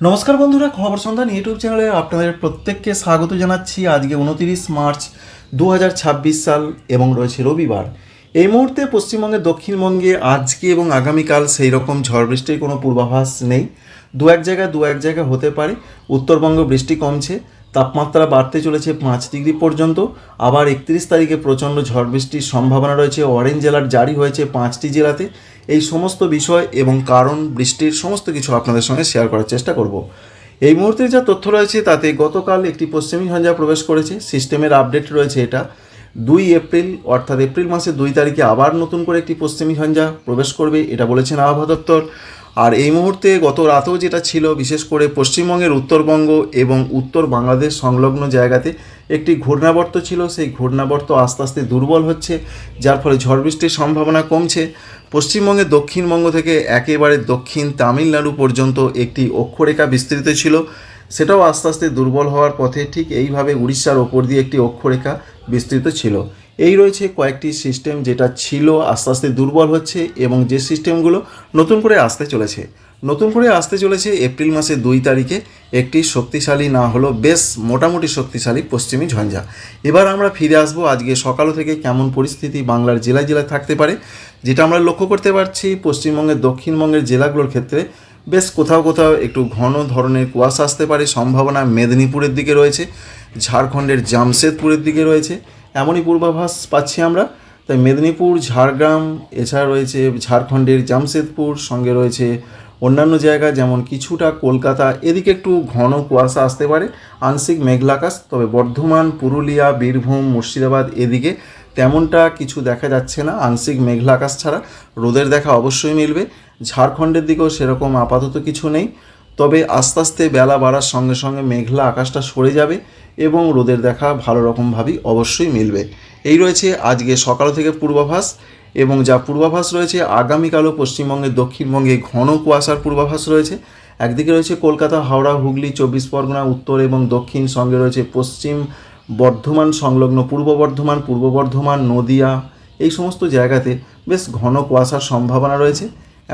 নমস্কার বন্ধুরা, খবর সন্ধান ইউটিউব চ্যানেলে আপনাদের প্রত্যেককে স্বাগত জানাচ্ছি। আজকে 29 মার্চ 2026 সাল এবং রয়েছে রবিবার। এই মুহূর্তে পশ্চিমবঙ্গের দক্ষিণবঙ্গে আজকে এবং আগামীকাল সেই রকম ঝড় বৃষ্টির কোনো পূর্বাভাস নেই। দু এক জায়গা হতে পারে। উত্তরবঙ্গে বৃষ্টি কমছে, তাপমাত্রা বাড়তে চলেছে 5 ডিগ্রি পর্যন্ত। আবার 31 তারিখে প্রচণ্ড ঝড় বৃষ্টির সম্ভাবনা রয়েছে। অরেঞ্জ অ্যালার্ট জারি হয়েছে 5টি জেলাতে। এই সমস্ত বিষয় এবং কারণ বৃষ্টির সমস্ত কিছু আপনাদের সঙ্গে শেয়ার করার চেষ্টা করব। এই মুহূর্তে যা তথ্য রয়েছে তাতে গতকাল একটি পশ্চিমী ঝঞ্ঝা প্রবেশ করেছে। সিস্টেমের আপডেট রয়েছে এটা 2 এপ্রিল, অর্থাৎ এপ্রিল মাসের 2 তারিখে আবার নতুন করে একটি পশ্চিমী ঝঞ্ঝা প্রবেশ করবে, এটা বলেছেন আবহাওয়া দপ্তর। আর এই মুহূর্তে গত রাতেও যেটা ছিল, বিশেষ করে পশ্চিমবঙ্গের উত্তরবঙ্গ এবং উত্তর বাংলাদেশ সংলগ্ন জায়গাতে একটি ঘূর্ণাবর্ত ছিল। সেই ঘূর্ণাবর্ত আস্তে আস্তে দুর্বল হচ্ছে, যার ফলে ঝড় বৃষ্টির সম্ভাবনা কমছে। পশ্চিমবঙ্গের দক্ষিণবঙ্গ থেকে একেবারে দক্ষিণ তামিলনাড়ু পর্যন্ত একটি অক্ষরেখা বিস্তৃত ছিল, সেটাও আস্তে আস্তে দুর্বল হওয়ার পথে। ঠিক এইভাবে উড়িষ্যার ওপর দিয়ে একটি অক্ষরেখা বিস্তৃত ছিল। এই রয়েছে কয়েকটি সিস্টেম যেটা ছিল আস্তে আস্তে দুর্বল হচ্ছে, এবং যে সিস্টেমগুলো নতুন করে আসতে চলেছে এপ্রিল মাসের 2 তারিখে একটি শক্তিশালী, না হলেও বেশ মোটামুটি শক্তিশালী পশ্চিমী ঝঞ্ঝা। এবার আমরা ফিরে আসবো আজকে সকাল থেকে কেমন পরিস্থিতি বাংলার জেলায় জেলায় থাকতে পারে। যেটা আমরা লক্ষ্য করতে পারছি, পশ্চিমবঙ্গের দক্ষিণবঙ্গের জেলাগুলোর ক্ষেত্রে বেশ কোথাও কোথাও একটু ঘন ধরনের কুয়াশা আসতে পারে সম্ভাবনা। মেদিনীপুরের দিকে রয়েছে, ঝাড়খণ্ডের জামশেদপুরের দিকে রয়েছে, এমনই পূর্বাভাস পাচ্ছি আমরা। তাই মেদিনীপুর, ঝাড়গ্রাম, এছাড়া রয়েছে ঝাড়খণ্ডের জামশেদপুর, সঙ্গে রয়েছে অন্যান্য জায়গা যেমন কিছুটা কলকাতা, এদিকে একটু ঘন কুয়াশা আসতে পারে, আংশিক মেঘলা আকাশ। তবে বর্ধমান, পুরুলিয়া, বীরভূম, মুর্শিদাবাদ এদিকে তেমনটা কিছু দেখা যাচ্ছে না। আংশিক মেঘলা আকাশ ছাড়া রোদের দেখা অবশ্যই মিলবে। ঝাড়খণ্ডের দিকেও সেরকম আপাতত কিছু নেই, তবে আস্তে আস্তে বেলা বাড়ার সঙ্গে সঙ্গে মেঘলা আকাশটা সরে যাবে এবং রোদের দেখা ভালো রকমভাবেই অবশ্যই মিলবে। এই রয়েছে আজকে সকাল থেকে পূর্বাভাস, এবং যা পূর্বাভাস রয়েছে আগামীকালও পশ্চিমবঙ্গের দক্ষিণবঙ্গে ঘন কুয়াশার পূর্বাভাস রয়েছে। একদিকে রয়েছে কলকাতা, হাওড়া, হুগলি, 24 পরগনা উত্তর এবং দক্ষিণ, সঙ্গে রয়েছে পশ্চিম বর্ধমান সংলগ্ন পূর্ব বর্ধমান, নদিয়া, এই সমস্ত জায়গাতে বেশ ঘন কুয়াশার সম্ভাবনা রয়েছে,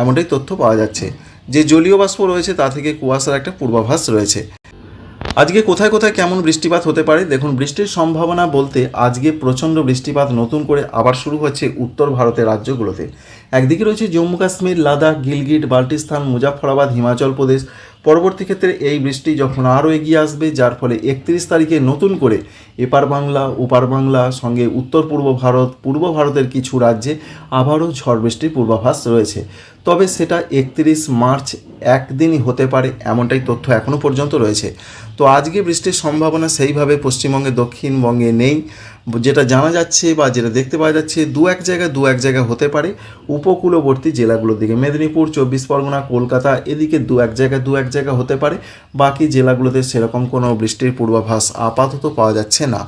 এমনটাই তথ্য পাওয়া যাচ্ছে। যে জলীয় বাষ্প রয়েছে তা থেকে কুয়াশার একটা পূর্বাভাস রয়েছে। আজকে কোথায় কোথায় কেমন বৃষ্টিপাত হতে পারে দেখুন। বৃষ্টির সম্ভাবনা বলতে আজকে প্রচণ্ড বৃষ্টিপাত নতুন করে আবার শুরু হচ্ছে উত্তর ভারতের রাজ্যগুলোতে। একদিকে রয়েছে জম্মু কাশ্মীর, লাদাখ, গিলগিট, বাল্টিস্তান, মুজাফফরাবাদ, হিমাচল প্রদেশ। পরবর্তী ক্ষেত্রে এই বৃষ্টি যখন আরও এগিয়ে আসবে, যার ফলে 31 তারিখে নতুন করে এপার বাংলা, ওপার বাংলা, সঙ্গে উত্তর পূর্ব ভারত, পূর্ব ভারতের কিছু রাজ্যে আবারও ঝড় বৃষ্টির পূর্বাভাস রয়েছে। তবে সেটা 31 মার্চ একদিনই হতে পারে, এমনটাই তথ্য এখনও পর্যন্ত রয়েছে। তো আজকে বৃষ্টির সম্ভাবনা সেইভাবে পশ্চিমবঙ্গে দক্ষিণবঙ্গে নেই। যেটা জানা যাচ্ছে বা যেটা দেখতে পাওয়া যাচ্ছে, দু এক জায়গা হতে পারে উপকূলবর্তী জেলাগুলোর দিকে। মেদিনীপুর, 24 পরগনা, কলকাতা এদিকে দু এক জায়গা হতে পারে। বাকি জেলাগুলোতে সেরকম কোনো বৃষ্টির পূর্বাভাস আপাতত পাওয়া যাচ্ছে না।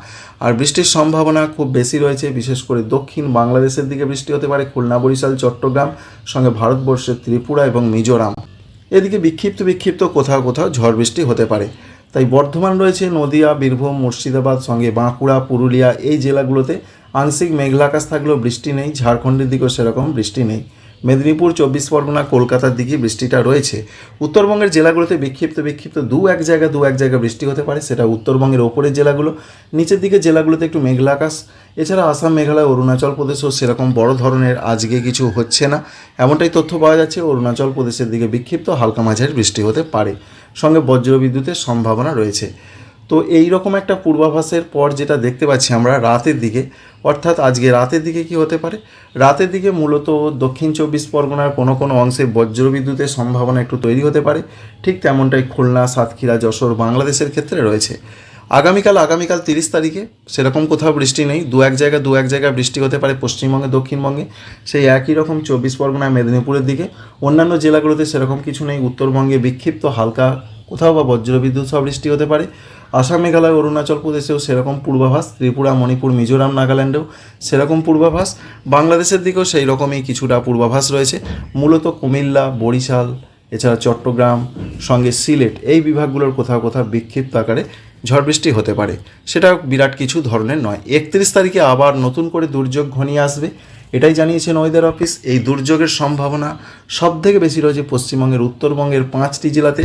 আর বৃষ্টির সম্ভাবনা খুব বেশি রয়েছে, বিশেষ করে দক্ষিণ বাংলাদেশের দিকে বৃষ্টি হতে পারে, খুলনা, বরিশাল, চট্টগ্রাম, সঙ্গে ভারতবর্ষের ত্রিপুরা এবং মিজোরাম এদিকে বিক্ষিপ্ত কোথাও ঝড় বৃষ্টি হতে পারে। তাই বর্ধমান রয়েছে, নদিয়া, বীরভূম, মুর্শিদাবাদ, সঙ্গে বাঁকুড়া, পুরুলিয়া এই জেলাগুলোতে আংশিক মেঘলা আকাশ থাকলেও বৃষ্টি নেই। ঝাড়খণ্ডের দিকেও সেরকম বৃষ্টি নেই। মেদিনীপুর, 24 পরগনা, কলকাতার দিকে বৃষ্টিটা রয়েছে। উত্তরবঙ্গের জেলাগুলোতে বিক্ষিপ্ত দু এক জায়গা বৃষ্টি হতে পারে, সেটা উত্তরবঙ্গের ওপরের জেলাগুলো। নিচের দিকে জেলাগুলোতে একটু মেঘলা আকাশ। এছাড়া আসাম, মেঘালয়, অরুণাচল প্রদেশও সেরকম বড় ধরনের আজকে কিছু হচ্ছে না, এমনটাই তথ্য পাওয়া যাচ্ছে। অরুণাচল প্রদেশের দিকে বিক্ষিপ্ত হালকা মাঝারি বৃষ্টি হতে পারে, সঙ্গে বজ্রবিদ্যুতের সম্ভাবনা রয়েছে। তো এই রকম একটা পূর্বাভাসের পর যেটা দেখতে পাচ্ছি আমরা রাতের দিকে, অর্থাৎ আজকে রাতের দিকে কি হতে পারে, রাতের দিকে মূলত দক্ষিণ 24 পরগনার কোনো অংশে বজ্রবিদ্যুতের সম্ভাবনা একটু তৈরি হতে পারে। ঠিক তেমনটাই খুলনা, সাতক্ষীরা, যশোর বাংলাদেশের ক্ষেত্রে রয়েছে। আগামীকাল 30 তারিখে সেরকম কোথাও বৃষ্টি নেই। দু এক জায়গায় বৃষ্টি হতে পারে পশ্চিমবঙ্গে, দক্ষিণবঙ্গে, সেই একই রকম 24 পরগনা, মেদিনীপুরের দিকে। অন্যান্য জেলাগুলোতে সেরকম কিছু নেই। উত্তরবঙ্গে বিক্ষিপ্ত হালকা কোথাও বা বজ্রবিদ্যুৎ সহ বৃষ্টি হতে পারে। আসাম, মেঘালয়, অরুণাচল প্রদেশেও সেরকম পূর্বাভাস। ত্রিপুরা, মণিপুর, মিজোরাম, নাগাল্যান্ডেও সেরকম পূর্বাভাস। বাংলাদেশের দিকেও সেই রকমই কিছুটা পূর্বাভাস রয়েছে। মূলত কুমিল্লা, বরিশাল, এছাড়া চট্টগ্রাম, সঙ্গে সিলেট এই বিভাগগুলোর কোথাও বিক্ষিপ্ত আকারে ঝড় বৃষ্টি হতে পারে। সেটা বিরাট কিছু ধরনের নয়। 31 তারিখে আবার নতুন করে দুর্যোগ ঘনিয়ে আসবে। এটাই জানিয়েছেন ওয়েদার অফিস। এই দুর্যোগের সম্ভাবনা সবথেকে বেশি রয়েছে পশ্চিমবঙ্গের উত্তরবঙ্গের 5টি জেলাতে।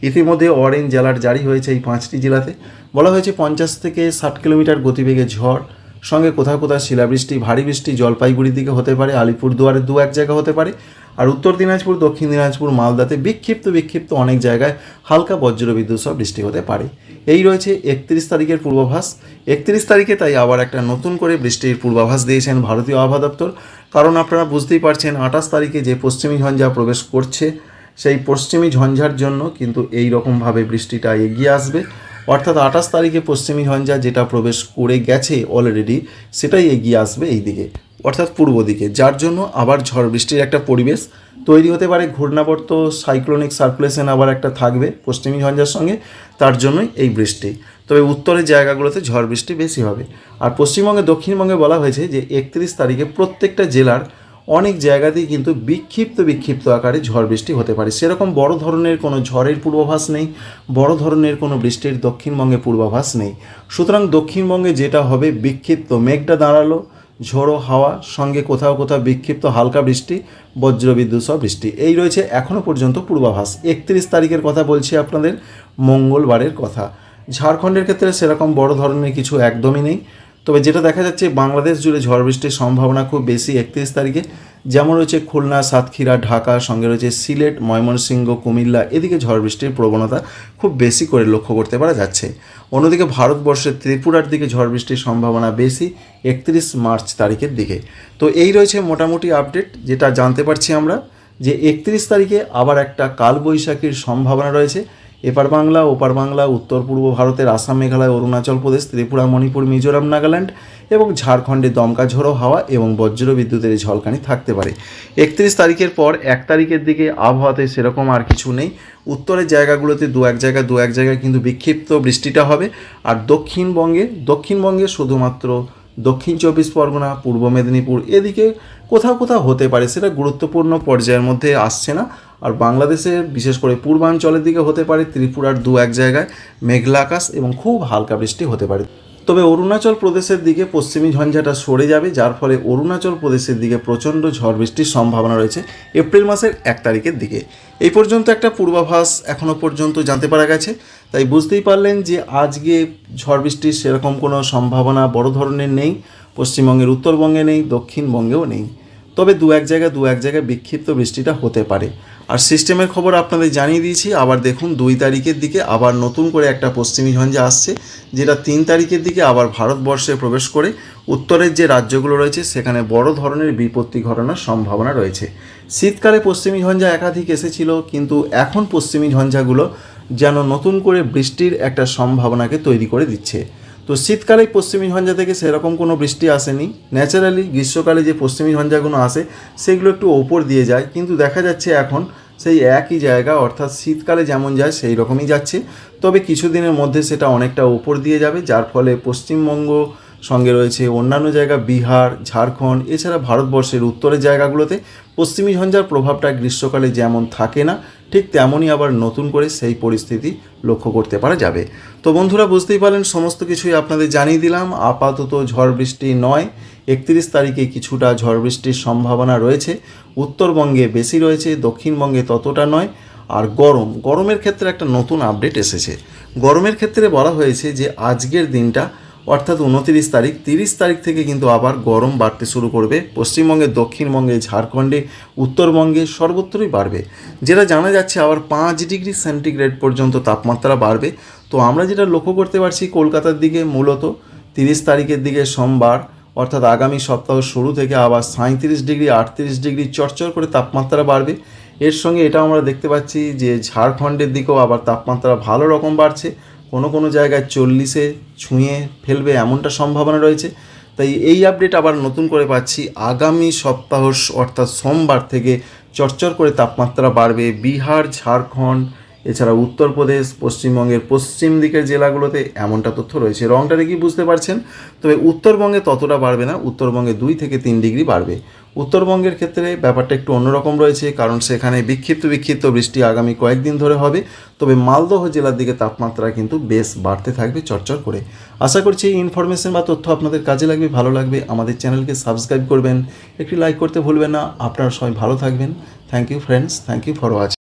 ইতিমধ্যে অরেঞ্জ অ্যালার্ট জারি হয়েছে এই 5টি জেলাতে। বলা হয়েছে 50 থেকে 60 কিলোমিটার গতিবেগে ঝড়, সঙ্গে কোথাও কোথাও শিলাবৃষ্টি, ভারী বৃষ্টি জলপাইগুড়ির দিকে হতে পারে, আলিপুরদুয়ারে 2-1 জায়গা হতে পারে। আর উত্তর দিনাজপুর, দক্ষিণ দিনাজপুর, মালদাতে বিক্ষিপ্ত অনেক জায়গায় হালকা বজ্রবিদ্যুৎ সহ বৃষ্টি হতে পারে। এই রয়েছে 31 তারিখের পূর্বাভাস। 31 তারিখে তাই আবার একটা নতুন করে বৃষ্টির পূর্বাভাস দিয়েছেন ভারতীয় আবহাওয়া দপ্তর। কারণ আপনারা বুঝতেই পারছেন 28 তারিখে যে পশ্চিমী ঝঞ্ঝা প্রবেশ করছে, সেই পশ্চিমী ঝঞ্ঝার জন্য কিন্তু এই রকমভাবে বৃষ্টিটা এগিয়ে আসবে। অর্থাৎ 28 তারিখে পশ্চিমী ঝঞ্ঝা যেটা প্রবেশ করে গেছে অলরেডি, সেটাই এগিয়ে আসবে এই দিকে, অর্থাৎ পূর্ব দিকে, যার জন্য আবার ঝড় বৃষ্টির একটা পরিবেশ তৈরি হতে পারে। ঘূর্ণাবর্ত সাইক্লোনিক সার্কুলেশন আবার একটা থাকবে পশ্চিমী ঝঞ্ঝার সঙ্গে, তার জন্যই এই বৃষ্টি। তবে উত্তরের জায়গাগুলোতে ঝড় বৃষ্টি বেশি হবে। আর পশ্চিমবঙ্গে, দক্ষিণবঙ্গে বলা হয়েছে যে 31 তারিখে প্রত্যেকটা জেলার অনেক জায়গাতেই কিন্তু বিক্ষিপ্ত আকারে ঝড় বৃষ্টি হতে পারে। সেরকম বড় ধরনের কোনো ঝড়ের পূর্বাভাস নেই, বড় ধরনের কোনো বৃষ্টির দক্ষিণবঙ্গে পূর্বাভাস নেই। সুতরাং দক্ষিণবঙ্গে যেটা হবে, বিক্ষিপ্ত মেঘটা দাঁড়ালো, ঝোড়ো হাওয়া, সঙ্গে কোথাও বিক্ষিপ্ত হালকা বৃষ্টি, বজ্রবিদ্যুৎ সহ বৃষ্টি। এই রয়েছে এখনও পর্যন্ত পূর্বাভাস। 31 তারিখের কথা বলছি আপনাদের, মঙ্গলবারের কথা। ঝাড়খণ্ডের ক্ষেত্রে সেরকম বড় ধরনের কিছু একদমই নেই। তবে যেটা দেখা যাচ্ছে, বাংলাদেশ জুড়ে ঝড় বৃষ্টির সম্ভাবনা খুব বেশি 31 তারিখে। যেমন রয়েছে খুলনা, সাতক্ষীরা, ঢাকা, সঙ্গে রয়েছে সিলেট, ময়মনসিংহ, কুমিল্লা, এদিকে ঝড় বৃষ্টির প্রবণতা খুব বেশি করে লক্ষ্য করতে পারা যাচ্ছে। অন্যদিকে ভারতবর্ষের ত্রিপুরার দিকে ঝড় বৃষ্টির সম্ভাবনা বেশি 31 মার্চ তারিখের দিকে। তো এই রয়েছে মোটামুটি আপডেট, যেটা জানতে পারছি আমরা, যে 31 তারিখে আবার একটা কালবৈশাখীর সম্ভাবনা রয়েছে। এপার বাংলা, ওপার বাংলা, উত্তর পূর্ব ভারতের আসাম, মেঘালয়, অরুণাচল প্রদেশ, ত্রিপুরা, মণিপুর, মিজোরাম, নাগাল্যান্ড এবং ঝাড়খণ্ডে দমকা ঝোড়ো হাওয়া এবং বজ্র বিদ্যুতের ঝলকানি থাকতে পারে। 31 তারিখের পর 1 তারিখের দিকে আবহাওয়াতে সেরকম আর কিছু নেই। উত্তরের জায়গাগুলোতে দু এক জায়গায় কিন্তু বিক্ষিপ্ত বৃষ্টিটা হবে। আর দক্ষিণবঙ্গে শুধুমাত্র দক্ষিণ 24 পরগনা, পূর্ব মেদিনীপুর, এদিকে কোথাও হতে পারে, সেটা গুরুত্বপূর্ণ পর্যায়ের মধ্যে আসছে না। আর বাংলাদেশের বিশেষ করে পূর্বাঞ্চলের দিকে হতে পারে, ত্রিপুরার 2-1 জায়গায় মেঘলা আকাশ এবং খুব হালকা বৃষ্টি হতে পারে। তবে অরুণাচল প্রদেশের দিকে পশ্চিমী ঝঞ্ঝাটা সরে যাবে, যার ফলে অরুণাচল প্রদেশের দিকে প্রচণ্ড ঝড় বৃষ্টির সম্ভাবনা রয়েছে এপ্রিল মাসের 1 তারিখের দিকে। এই পর্যন্ত একটা পূর্বাভাস এখনও পর্যন্ত জানতে পারা গেছে। তাই বুঝতেই পারলেন যে আজকে ঝড় বৃষ্টির সেরকম কোনো সম্ভাবনা বড় ধরনের নেই। পশ্চিমবঙ্গের উত্তরবঙ্গে নেই, দক্ষিণবঙ্গেও নেই। তবে দু এক জায়গায় বিক্ষিপ্ত বৃষ্টিটা হতে পারে। আর সিস্টেমের খবর আপনাদের জানিয়ে দিয়েছি। আবার দেখুন 2 তারিখের দিকে আবার নতুন করে একটা পশ্চিমী ঝঞ্ঝা আসছে, যেটা 3 তারিখের দিকে আবার ভারতবর্ষে প্রবেশ করে উত্তরের যে রাজ্যগুলো রয়েছে সেখানে বড় ধরনের বিপত্তি ঘটানোর সম্ভাবনা রয়েছে। শীতকালে পশ্চিমী ঝঞ্ঝা একাধিক এসেছিল, কিন্তু এখন পশ্চিমী ঝঞ্ঝাগুলো যেন নতুন করে বৃষ্টির একটা সম্ভাবনাকে তৈরি করে দিচ্ছে। তো শীতকালে পশ্চিমী ঝঞ্ঝা থেকে সেরকম কোনো বৃষ্টি আসেনি। ন্যাচারালি গ্রীষ্মকালে যে পশ্চিমী ঝঞ্ঝাগুলো আসে সেগুলো একটু ওপর দিয়ে যায়, কিন্তু দেখা যাচ্ছে এখন সেই একই জায়গা, অর্থাৎ শীতকালে যেমন যায় সেই রকমই যাচ্ছে। তবে কিছুদিনের মধ্যে সেটা অনেকটা ওপর দিয়ে যাবে, যার ফলে পশ্চিমবঙ্গ সঙ্গে রয়েছে অন্যান্য জায়গা, বিহার, ঝাড়খণ্ড, এছাড়া ভারতবর্ষের উত্তরের জায়গাগুলোতে পশ্চিমী ঝঞ্ঝার প্রভাবটা গ্রীষ্মকালে যেমন থাকে না, ঠিক তেমনই আবার নতুন করে সেই পরিস্থিতি লক্ষ্য করতে পারা যাবে। তো বন্ধুরা, বুঝতেই পারলেন সমস্ত কিছুই আপনাদের জানিয়ে দিলাম। আপাতত ঝড় বৃষ্টি নয়, 31 তারিখে কিছুটা ঝড় বৃষ্টির সম্ভাবনা রয়েছে। উত্তরবঙ্গে বেশি রয়েছে, দক্ষিণবঙ্গে ততটা নয়। আর গরমের ক্ষেত্রে একটা নতুন আপডেট এসেছে। গরমের ক্ষেত্রে বলা হয়েছে যে আজকের দিনটা, অর্থাৎ 29 তারিখ, 30 তারিখ থেকে কিন্তু আবার গরম বাড়তে শুরু করবে। পশ্চিমবঙ্গে, দক্ষিণবঙ্গে, ঝাড়খণ্ডে, উত্তরবঙ্গে সর্বত্রই বাড়বে। যেটা জানা যাচ্ছে আবার 5 ডিগ্রি সেন্টিগ্রেড পর্যন্ত তাপমাত্রা বাড়বে। তো আমরা যেটা লক্ষ্য করতে পারছি কলকাতার দিকে, মূলত 30 তারিখের দিকে সোমবার, অর্থাৎ আগামী সপ্তাহ শুরু থেকে আবার 37 ডিগ্রি 38 ডিগ্রি চড়চড় করে তাপমাত্রা বাড়বে। এর সঙ্গে এটা আমরা দেখতে পাচ্ছি যে ঝাড়খণ্ডের দিকেও আবার তাপমাত্রা ভালো রকম বাড়ছে, কোনো জায়গায় 40-এ ছুঁয়ে ফেলবে এমনটা সম্ভাবনা রয়েছে। তাই এই আপডেট আবার নতুন করে পাচ্ছি, আগামী সপ্তাহ অর্থাৎ সোমবার থেকে চড়চড় করে তাপমাত্রা বাড়বে বিহার, ঝাড়খণ্ড এছাড়া উত্তরপ্রদেশ, পশ্চিমবঙ্গের পশ্চিম দিকের জেলাগুলোতে এমনটা তথ্য রয়েছে। রংটা দেখি বুঝতে পারছেন। তবে উত্তরবঙ্গে ততটা বাড়বে না, উত্তরবঙ্গে 2 থেকে 3 ডিগ্রি বাড়বে। উত্তরবঙ্গের ক্ষেত্রে ব্যাপারটা একটু অন্যরকম রয়েছে, কারণ সেখানে বিক্ষিপ্ত বৃষ্টি আগামী কয়েকদিন ধরে হবে। তবে মালদহ জেলার দিকে তাপমাত্রা কিন্তু বেশ বাড়তে থাকবে চটচট করে। আশা করছি এই ইনফরমেশন বা তথ্য আপনাদের কাজে লাগবে, ভালো লাগবে। আমাদের চ্যানেলকে সাবস্ক্রাইব করবেন, একটি লাইক করতে ভুলবেন না। আপনারা সবাই ভালো থাকবেন। Thank you friends, thank you for watching.